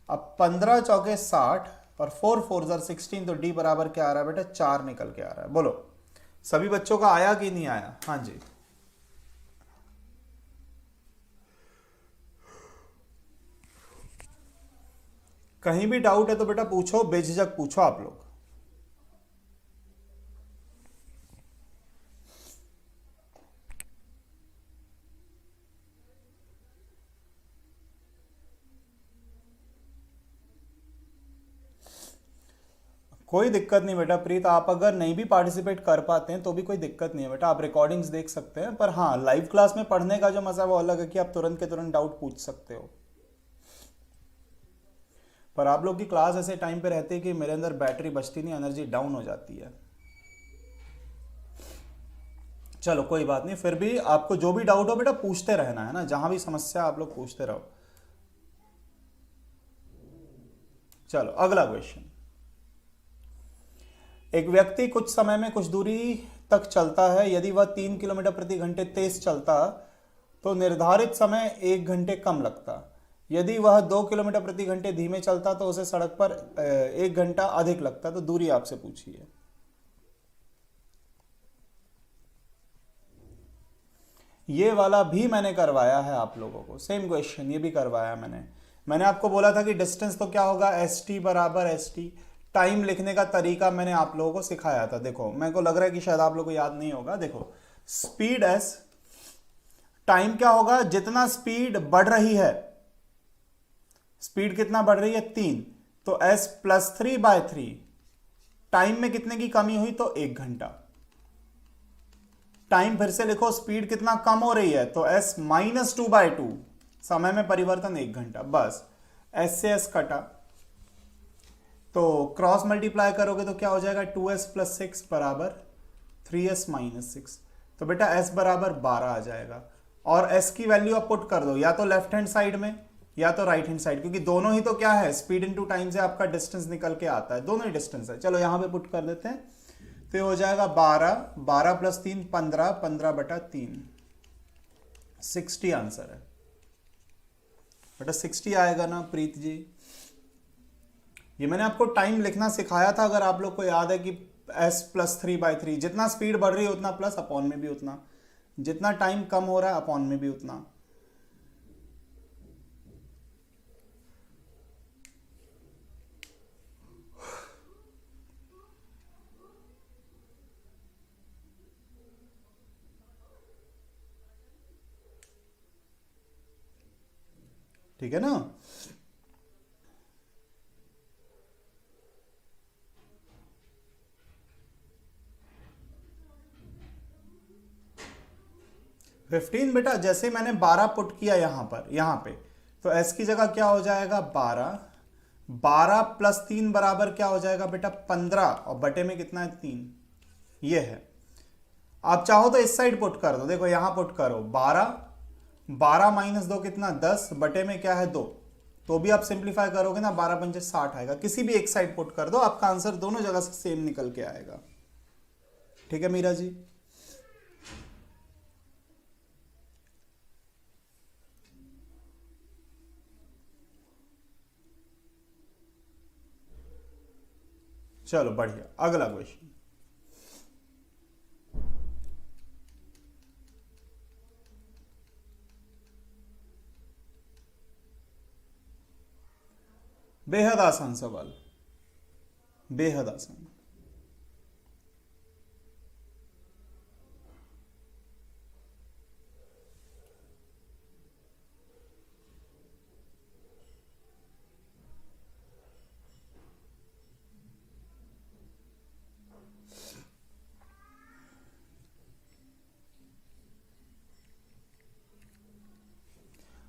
अब 15 चौके 60 और 4 4 16, तो d बराबर क्या आ रहा है बेटा 4 निकल के आ रहा है, बोलो सभी बच्चों का आया कि नहीं आया? हाँ जी, कहीं भी डाउट है तो बेटा पूछो, बेझिझक पूछो आप लोग। कोई दिक्कत नहीं बेटा प्रीत, आप अगर नहीं भी पार्टिसिपेट कर पाते हैं तो भी कोई दिक्कत नहीं है बेटा, आप रिकॉर्डिंग्स देख सकते हैं। पर हाँ, लाइव क्लास में पढ़ने का जो मजा वो अलग है कि आप तुरंत के तुरंत डाउट पूछ सकते हो। पर आप लोग की क्लास ऐसे टाइम पे रहती है कि मेरे अंदर बैटरी बचती नहीं, एनर्जी डाउन हो जाती है। चलो कोई बात नहीं, फिर भी आपको जो भी डाउट हो बेटा पूछते रहना है ना, जहां भी समस्या आप लोग पूछते रहो। चलो अगला क्वेश्चन। एक व्यक्ति कुछ समय में कुछ दूरी तक चलता है, यदि वह 3 किलोमीटर प्रति घंटे तेज चलता तो निर्धारित समय 1 घंटे कम लगता। यदि वह 2 किलोमीटर प्रति घंटे धीमे चलता तो उसे सड़क पर 1 घंटा अधिक लगता। तो दूरी आपसे पूछी है। ये वाला भी मैंने करवाया है आप लोगों को, सेम क्वेश्चन ये भी करवाया मैंने आपको बोला था कि डिस्टेंस तो क्या होगा, एस टी बराबर एस टी। टाइम लिखने का तरीका मैंने आप लोगों को सिखाया था। देखो मेरे को लग रहा है कि शायद आप लोगों को याद नहीं होगा। देखो स्पीड एस, टाइम क्या होगा, जितना स्पीड बढ़ रही है, स्पीड कितना बढ़ रही है 3, तो एस प्लस 3/3। टाइम में कितने की कमी हुई, तो 1 घंटा। टाइम फिर से लिखो, स्पीड कितना कम हो रही है, तो एस -2/2, समय में परिवर्तन 1 घंटा। बस एस से एस कटा, तो क्रॉस मल्टीप्लाई करोगे तो क्या हो जाएगा, 2s + 6 बराबर 3s - 6। तो बेटा s बराबर 12 आ जाएगा। और s की वैल्यू आप पुट कर दो, या तो लेफ्ट हैंड साइड में या तो राइट हैंड साइड, क्योंकि दोनों ही तो क्या है, स्पीड इनटू टाइम से आपका डिस्टेंस निकल के आता है, दोनों ही डिस्टेंस है। चलो यहां पे पुट कर देते हैं, तो ये हो जाएगा 12 + 3 15, 15/3, 60 आंसर है बेटा। 60 आएगा ना प्रीत जी? ये मैंने आपको टाइम लिखना सिखाया था, अगर आप लोग को याद है कि s + 3/3, जितना स्पीड बढ़ रही है उतना प्लस, अपॉन में भी उतना, जितना टाइम कम हो रहा है अपॉन में भी उतना। ठीक है ना? फिफ्टीन बेटा, जैसे मैंने 12 पुट किया यहां पे, तो s की जगह क्या हो जाएगा 12, 12 + 3 बराबर क्या हो जाएगा बेटा 15, और बटे में कितना है 3, ये है। आप चाहो तो इस साइड पुट कर दो, देखो यहां पुट करो 12, 12 - 2 कितना 10, बटे में क्या है 2, तो भी आप सिंप्लीफाई करोगे ना, 12 × 5 = 60 आएगा। किसी भी एक साइड पुट कर दो, आपका आंसर दोनों जगह से सेम निकल के आएगा। ठीक है मीरा जी? चलो बढ़िया, अगला क्वेश्चन। बेहद आसान सवाल, बेहद आसान।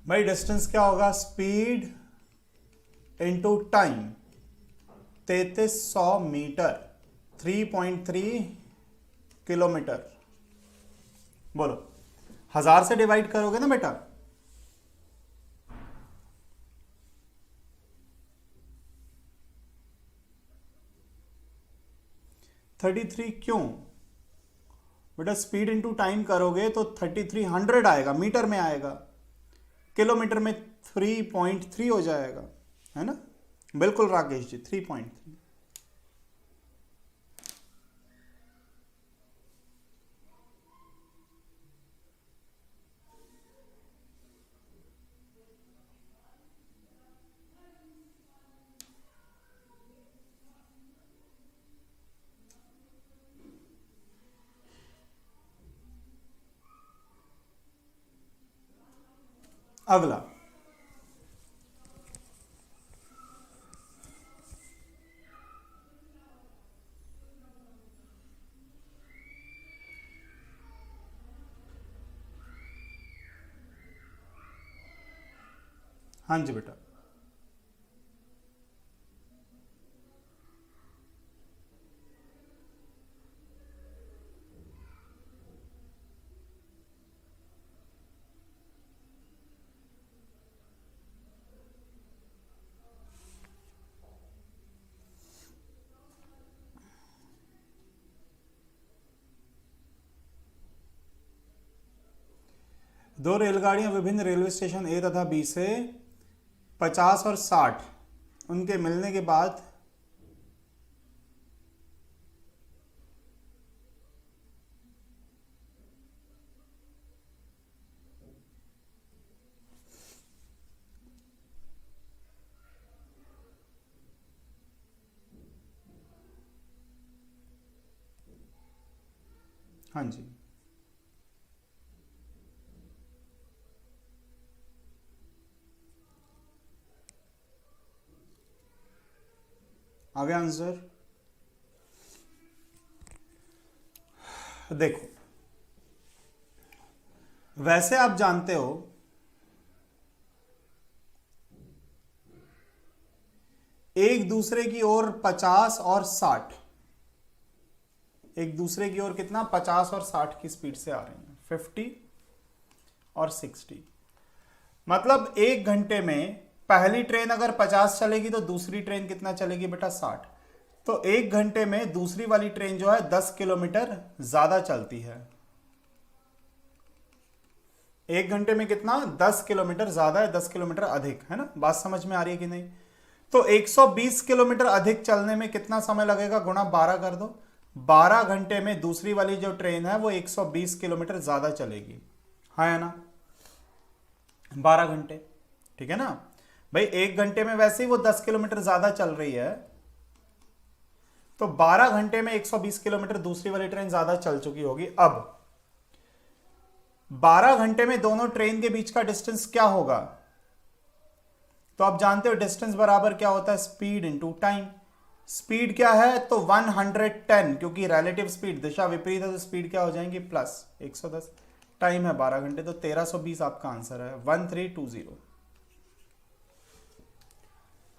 भाई डिस्टेंस क्या होगा, speed into time, 3300 metre, 3.3 kilometre. बोलो 1000 से डिवाइड करोगे ना बेटा, थर्टी थ्री क्यों बेटा, स्पीड इनटू टाइम करोगे तो 3300 आएगा, मीटर में आएगा, किलोमीटर में 3.3 हो जाएगा, है ना? बिल्कुल राकेश जी, 3.3। अगला, हाँ जी बेटा। दो रेलगाड़ियां विभिन्न रेलवे स्टेशन ए तथा बी से 50 और 60 उनके मिलने के बाद हाँ जी, आगे आंसर देखो, वैसे आप जानते हो एक दूसरे की ओर 50 और 60, एक दूसरे की ओर कितना 50 और 60 की स्पीड से आ रही हैं, 50 और 60। मतलब एक घंटे में पहली ट्रेन अगर 50 चलेगी तो दूसरी ट्रेन कितना चलेगी बेटा 60। तो एक घंटे में दूसरी वाली ट्रेन जो है 10 किलोमीटर ज्यादा चलती है। एक घंटे में कितना 10 किलोमीटर ज्यादा है, 10 किलोमीटर अधिक, है ना। बात समझ में आ रही है कि नहीं। तो 120 किलोमीटर अधिक चलने में कितना समय लगेगा, गुणा 12 कर दो। 12 घंटे में दूसरी वाली जो ट्रेन है वो 120 किलोमीटर ज्यादा चलेगी, है ना। 12 घंटे, ठीक है ना भाई। एक घंटे में वैसे ही वो 10 किलोमीटर ज्यादा चल रही है, तो 12 घंटे में 120 किलोमीटर दूसरी वाली ट्रेन ज्यादा चल चुकी होगी। अब 12 घंटे में दोनों ट्रेन के बीच का डिस्टेंस क्या होगा, तो आप जानते हो डिस्टेंस बराबर क्या होता है, स्पीड इंटू टाइम। स्पीड क्या है तो 110, क्योंकि रिलेटिव स्पीड दिशा विपरीत है तो स्पीड क्या हो जाएंगी प्लस 110। टाइम है 12 घंटे, तो 1320 आपका आंसर है, 1320।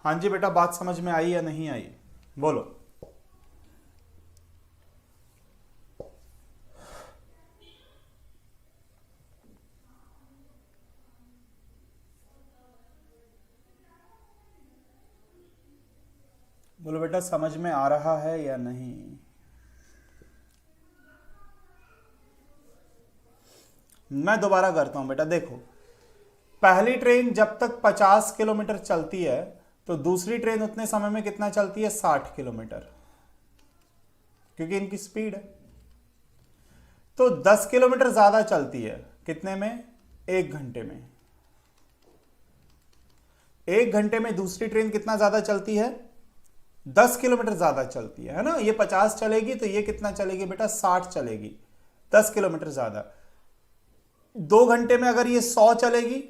हाँ जी बेटा, बात समझ में आई या नहीं आई, बोलो। बोलो बेटा, समझ में आ रहा है या नहीं। मैं दोबारा करता हूं बेटा, देखो। पहली ट्रेन जब तक 50 किलोमीटर चलती है तो दूसरी ट्रेन उतने समय में कितना चलती है, 60 किलोमीटर, क्योंकि इनकी स्पीड है। तो 10 किलोमीटर ज्यादा चलती है, कितने में, एक घंटे में। एक घंटे में दूसरी ट्रेन कितना ज्यादा चलती है, 10 किलोमीटर ज्यादा चलती है ना। ये 50 चलेगी तो ये कितना चलेगी बेटा, 60 चलेगी, 10 किलोमीटर ज्यादा। 2 घंटे में अगर ये 100 चलेगी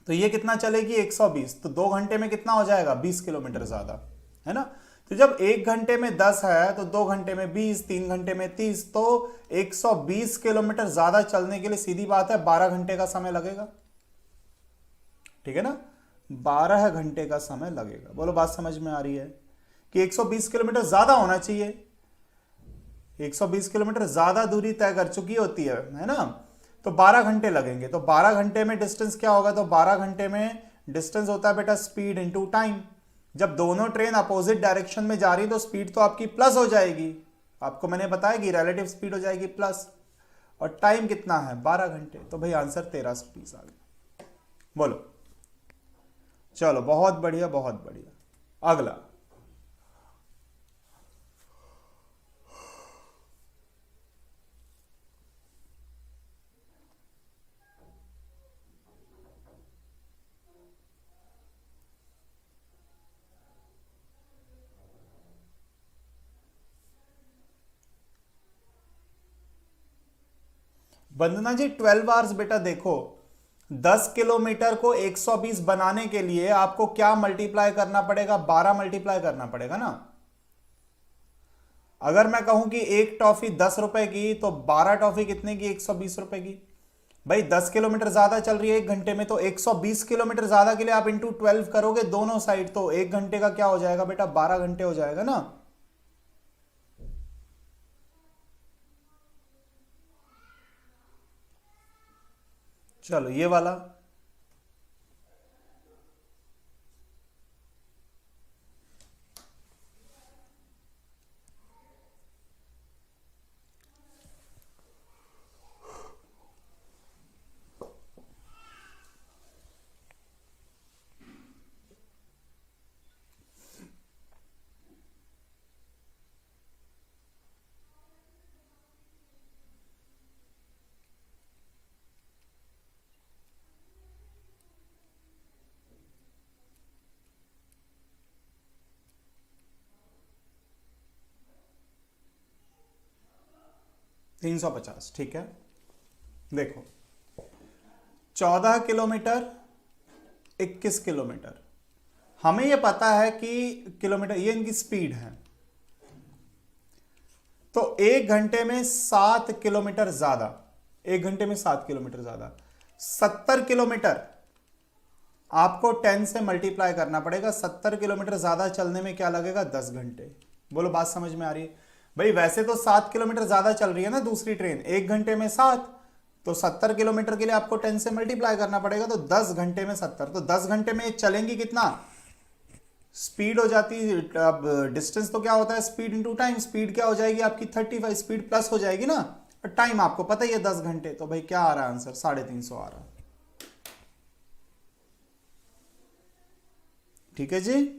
तो ये कितना चलेगी, 120। तो 2 घंटे में कितना हो जाएगा, 20 किलोमीटर ज्यादा, है ना। तो जब 1 घंटे में 10 है तो 2 घंटे में 20, 3 घंटे में 30, तो 120 किलोमीटर ज्यादा चलने के लिए सीधी बात है 12 घंटे का समय लगेगा, ठीक है ना। 12 घंटे का समय लगेगा। बोलो, बात समझ में आ रही है कि 120 किलोमीटर ज्यादा होना चाहिए। 120 किलोमीटर ज्यादा दूरी तय कर चुकी होती है ना, तो 12 घंटे लगेंगे। तो 12 घंटे में डिस्टेंस क्या होगा, तो 12 घंटे में डिस्टेंस होता है बेटा स्पीड इंटू टाइम। जब दोनों ट्रेन अपोजिट डायरेक्शन में जा रही तो स्पीड तो आपकी प्लस हो जाएगी, आपको मैंने बताया कि रिलेटिव स्पीड हो जाएगी प्लस, और टाइम कितना है 12 घंटे। तो भाई आंसर 1320 आ गया। बोलो, चलो बहुत बढ़िया, बहुत बढ़िया। अगला, वंदना जी 12 आवर्स बेटा देखो, 10 किलोमीटर को 120 बनाने के लिए आपको क्या मल्टीप्लाई करना पड़ेगा? 12 मल्टीप्लाई करना पड़ेगा ना। अगर मैं कहूं कि एक टॉफी 10 रुपए की, तो 12 टॉफी कितने की? 120 रुपए की। भाई 10 किलोमीटर ज्यादा चल रही है 1 घंटे में, तो 120 किलोमीटर ज्यादा के लिए आप इंटू 12 करोगे दोनों साइड, तो 1 घंटे का क्या हो जाएगा बेटा? 12 घंटे हो जाएगा ना। चलो ये वाला, $350, ठीक है। देखो 14 किलोमीटर, 21 किलोमीटर, हमें यह पता है कि किलोमीटर, ये इनकी स्पीड है। तो 1 घंटे में 7 किलोमीटर ज्यादा, 1 घंटे में 7 किलोमीटर ज्यादा, 70 किलोमीटर आपको 10 से मल्टीप्लाई करना पड़ेगा। 70 किलोमीटर ज्यादा चलने में क्या लगेगा? 10 घंटे। बोलो बात समझ में आ रही है? भाई वैसे तो 7 किलोमीटर ज्यादा चल रही है ना दूसरी ट्रेन, 1 घंटे में 7, तो 70 किलोमीटर के लिए आपको 10 से मल्टीप्लाई करना पड़ेगा, तो 10 घंटे में 70, तो 10 घंटे में चलेंगी कितना? स्पीड हो जाती, अब डिस्टेंस तो क्या होता है? Speed into time. स्पीड क्या हो जाएगी आपकी? 35, स्पीड प्लस हो जाएगी ना, और टाइम आपको पता ही है 10 घंटे, तो भाई क्या आ रहा है आंसर? 350 आ रहा है। ठीक है जी,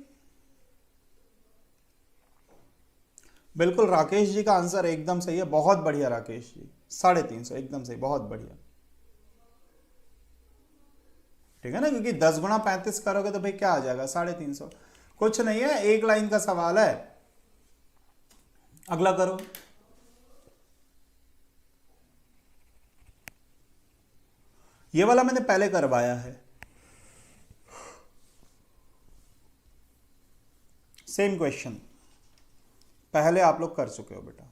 बिल्कुल राकेश जी का आंसर एकदम सही है, बहुत बढ़िया राकेश जी, 350 एकदम सही, बहुत बढ़िया। ठीक है ना, क्योंकि 10 गुणा 35 करोगे तो भाई क्या आ जाएगा? 350। कुछ नहीं है, एक लाइन का सवाल है। अगला करो। ये वाला मैंने पहले करवाया है, सेम क्वेश्चन पहले आप लोग कर चुके हो बेटा।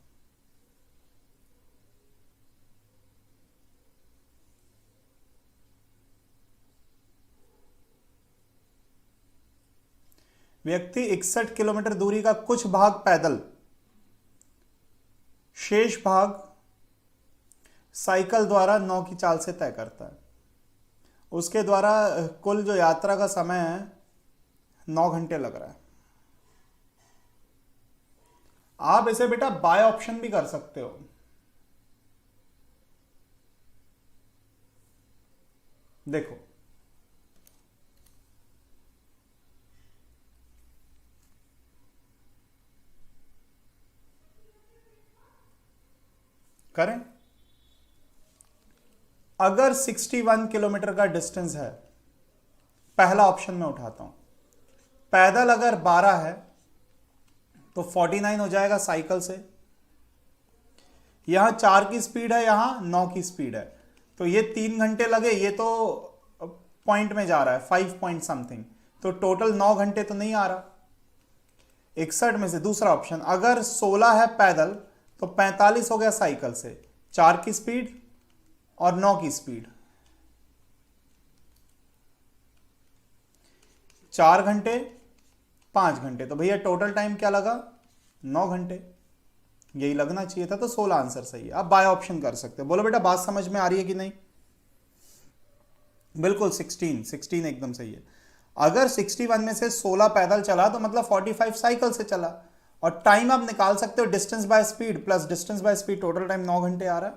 व्यक्ति 61 किलोमीटर दूरी का कुछ भाग पैदल, शेष भाग साइकिल द्वारा 9 की चाल से तय करता है। उसके द्वारा कुल जो यात्रा का समय है 9 घंटे लग रहा है। आप इसे बेटा बाय ऑप्शन भी कर सकते हो। देखो करें, अगर 61 किलोमीटर का डिस्टेंस है, पहला ऑप्शन में उठाता हूं, पैदल अगर 12 है तो 49 हो जाएगा साइकिल से। यहां 4 की स्पीड है, यहां 9 की स्पीड है, तो ये 3 घंटे लगे, ये तो पॉइंट में जा रहा है 5 पॉइंट समथिंग, तो टोटल 9 घंटे तो नहीं आ रहा। 61 में से दूसरा ऑप्शन, अगर 16 है पैदल तो 45 हो गया साइकिल से, 4 की स्पीड और 9 की स्पीड, 4 घंटे 5 घंटे, तो भैया टोटल टाइम क्या लगा? 9 घंटे। यही लगना चाहिए था, तो 16 आंसर सही है। आप बाय ऑप्शन कर सकते हो। बोलो बेटा बात समझ में आ रही है कि नहीं? बिल्कुल 16 एकदम सही है। अगर 61 में से 16 पैदल चला तो मतलब 45 साइकिल से चला, और टाइम आप निकाल सकते हो distance by speed plus distance by speed, total time 9 घंटे आ रहा है,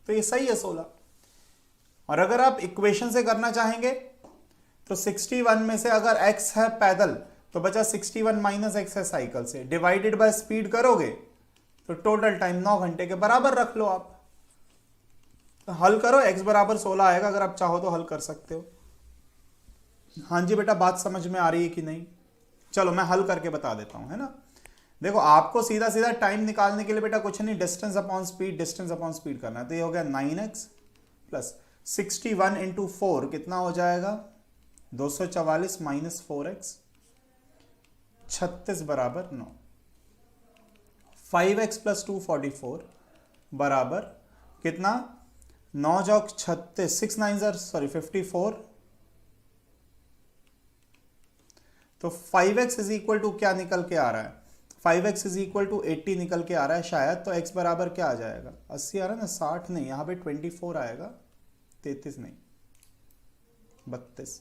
तो ये सही है 16। और अगर आप इक्वेशन से करना चाहेंगे तो 61 में से अगर x है पैदल तो बचा 61 माइनस एक्स है साइकिल से, डिवाइडेड बाय स्पीड करोगे तो टोटल टाइम 9 घंटे के बराबर रख लो आप। तो हल करो, x बराबर 16 आएगा, अगर आप चाहो तो हल कर सकते हो। हाँ जी बेटा बात समझ में आ रही है कि नहीं? चलो मैं हल करके बता देता हूं, है ना। देखो आपको सीधा सीधा टाइम निकालने के लिए बेटा कुछ नहीं, डिस्टेंस अपॉन स्पीड करना है, तो ये हो गया 9x प्लस 61 इंटू 4 कितना हो जाएगा 244 माइनस 4x 36 बराबर 9। 5x प्लस 244 बराबर कितना 9 चौक 36 6 9 सॉरी 54। तो 5x इज इक्वल टू क्या निकल के आ रहा है 5x इज इक्वल टू 80 निकल के आ रहा है शायद। तो x बराबर क्या आ जाएगा 80 आ रहा है ना 60 नहीं यहाँ पे 24 आएगा 33 नहीं 32।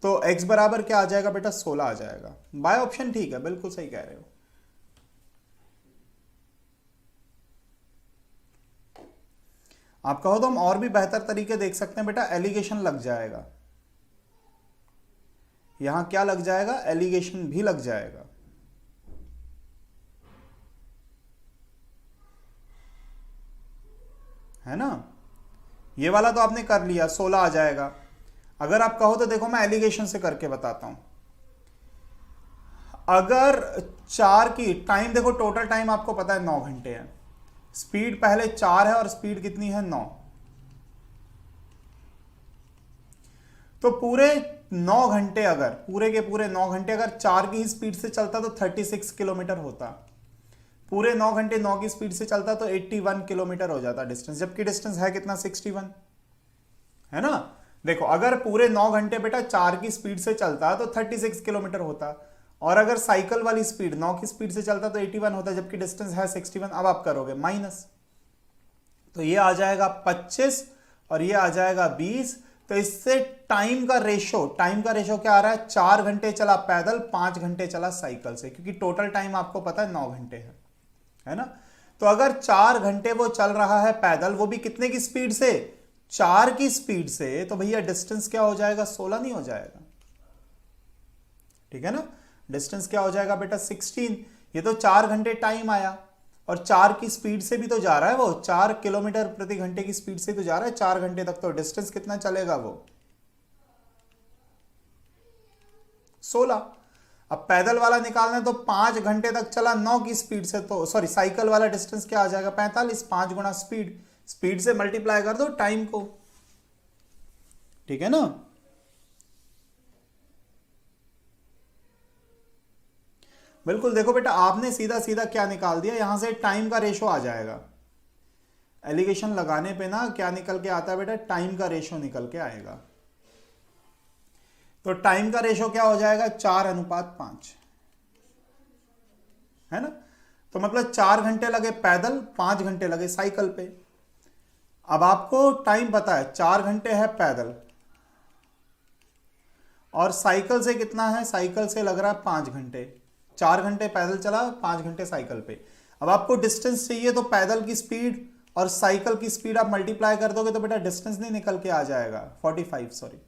तो x बराबर क्या आ जाएगा बेटा 16 आ जाएगा। बाय ऑप्शन ठीक है बिल्कुल सही कह रहे हो। आप कहो तो हम और भी बेहतर तरीके देख सकते हैं बेटा एलिगेशन लग जाएगा यहां क्या लग जाएगा एलिगेशन भी लग जाएगा। है ना ये वाला तो आपने कर लिया 16 आ जाएगा। अगर आप कहो तो देखो मैं एलिगेशन से करके बताता हूं। अगर 4 की टाइम देखो टोटल टाइम आपको पता है 9 घंटे है। स्पीड पहले 4 है और स्पीड कितनी है 9। तो पूरे 9 घंटे अगर पूरे के पूरे 9 घंटे अगर 4 की ही स्पीड से चलता तो 36 किलोमीटर होता। पूरे 9 घंटे 9 की स्पीड से चलता तो 81 किलोमीटर हो जाता डिस्टेंस। जबकि डिस्टेंस है कितना 61 है ना। देखो अगर पूरे 9 घंटे बेटा 4 की स्पीड से चलता तो 36 किलोमीटर होता और अगर साइकिल वाली स्पीड 9 की स्पीड से चलता तो 81 होता जबकि डिस्टेंस है 61। अब आप करोगे माइनस तो ये आ जाएगा 25 और ये आ जाएगा 20। तो इससे टाइम का रेशो क्या आ रहा है 4 घंटे चला पैदल 5 घंटे चला साइकिल से क्योंकि टोटल टाइम आपको पता है 9 घंटे है ना। तो अगर 4 घंटे वो चल रहा है पैदल वो भी कितने की स्पीड से 4 की स्पीड से तो भैया डिस्टेंस क्या हो जाएगा 16 नहीं हो जाएगा। ठीक है ना डिस्टेंस क्या हो जाएगा बेटा 16। ये तो 4 घंटे टाइम आया और 4 की स्पीड से भी तो जा रहा है वो 4 किलोमीटर प्रति घंटे की स्पीड से तो जा रहा है 4 घंटे तक। तो डिस्टेंस कितना चलेगा वो 16। अब पैदल वाला निकालना है तो 5 घंटे तक चला 9 की स्पीड से तो सॉरी साइकिल वाला डिस्टेंस क्या आ जाएगा 45। 5 गुना स्पीड से मल्टीप्लाई कर दो टाइम को। ठीक है ना। बिल्कुल देखो बेटा आपने सीधा सीधा क्या निकाल दिया यहां से टाइम का रेशो आ जाएगा। एलिगेशन लगाने पे ना क्या निकल के आता है बेटा टाइम का रेशो निकल के आएगा। तो टाइम का रेशो क्या हो जाएगा 4:5 है ना। तो मतलब 4 घंटे लगे पैदल 5 घंटे लगे साइकिल पे। अब आपको टाइम पता है 4 घंटे है पैदल और साइकिल से कितना है साइकिल से लग रहा है 5 घंटे। 4 घंटे पैदल चला 5 घंटे साइकिल पे। अब आपको डिस्टेंस चाहिए तो पैदल की स्पीड और साइकिल की स्पीड आप मल्टीप्लाई कर दोगे तो बेटा डिस्टेंस नहीं निकल के आ जाएगा 45 सॉरी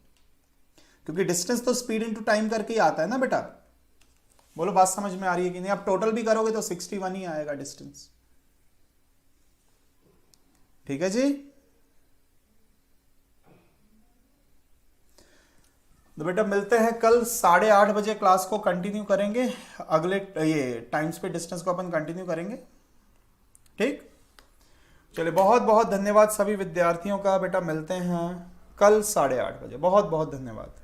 क्योंकि डिस्टेंस तो स्पीड इनटू टाइम करके ही आता है ना बेटा। बोलो बात समझ में आ रही है कि नहीं। आप टोटल भी करोगे तो 61 ही आएगा डिस्टेंस। ठीक है जी। तो बेटा मिलते हैं कल 8:30 बजे क्लास को कंटिन्यू करेंगे। अगले ये टाइम्स पे डिस्टेंस को अपन कंटिन्यू करेंगे। ठीक चलिए बहुत बहुत धन्यवाद सभी विद्यार्थियों का। बेटा मिलते हैं कल 8:30 बजे। बहुत बहुत धन्यवाद।